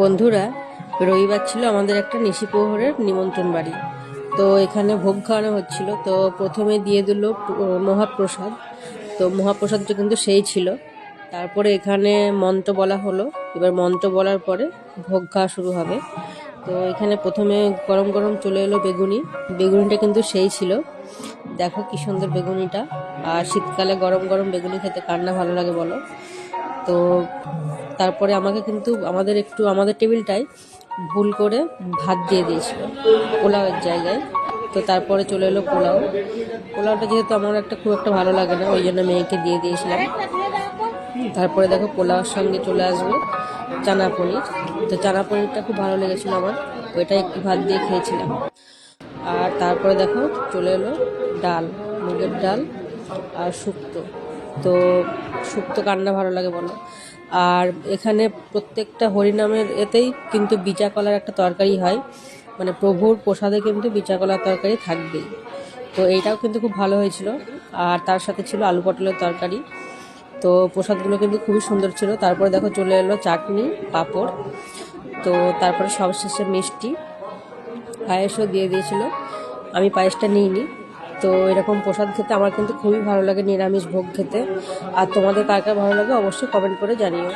বন্ধুরা, রবিবার ছিল আমাদের একটা নিশি প্রহরের নিমন্ত্রণ বাড়ি। তো এখানে ভোগ খাওয়ানো হচ্ছিল। তো প্রথমে দিয়ে দিল মহাপ্রসাদ। তো মহাপ্রসাদটা কিন্তু সেই ছিল। তারপরে এখানে মন্ত্র বলা হলো। এবার মন্ত্র বলার পরে ভোগ খাওয়া শুরু হবে। তো এখানে প্রথমে গরম গরম চলে এলো বেগুনি। বেগুনিটা কিন্তু সেই ছিল। দেখো কি সুন্দর বেগুনিটা। আর শীতকালে গরম গরম বেগুনি খেতে কার না ভালো লাগে বলো। তো তারপরে আমাকে কিন্তু আমাদের টেবিলটায় ভুল করে ভাত দিয়ে দিয়েছিল পোলাওয়ের জায়গায়। তো তারপরে চলে এলো পোলাওটা যেহেতু আমার খুব একটা ভালো লাগে না, ওই জন্য মেয়েকে দিয়ে দিয়েছিলাম। তারপরে দেখো পোলাওর সঙ্গে চলে আসবে চানা পনির। তো চানা পনিরটা খুব ভালো লেগেছিল আমার, ওইটা একটু ভাত দিয়ে খেয়েছিলাম। আর তারপরে দেখো চলে এলো ডাল, মুগের ডাল আর শুক্তো। তো শুক্তো কান্না ভালো লাগে বলো। আর এখানে প্রত্যেকটা হরিনামের এতেই কিন্তু বিচা কলার একটা তরকারি হয়, মানে প্রভুর প্রসাদে কিন্তু বিচা কলার তরকারি থাকবেই। তো এইটাও কিন্তু খুব ভালো হয়েছিল। আর তার সাথে ছিল আলু পটলের তরকারি। তো প্রসাদগুলো কিন্তু খুবই সুন্দর ছিল। তারপরে দেখো চলে এলো চাটনি, পাঁপড়। তো তারপরে সবশেষে মিষ্টি, পায়েসও দিয়ে দিয়েছিল। আমি পায়েসটা নিইনি। তো এরকম প্রসাদ খেতে আমার কিন্তু খুবই ভালো লাগে, নিরামিষ ভোগ খেতে। আর তোমাদের কার কার ভালো লাগে অবশ্যই কমেন্ট করে জানিও।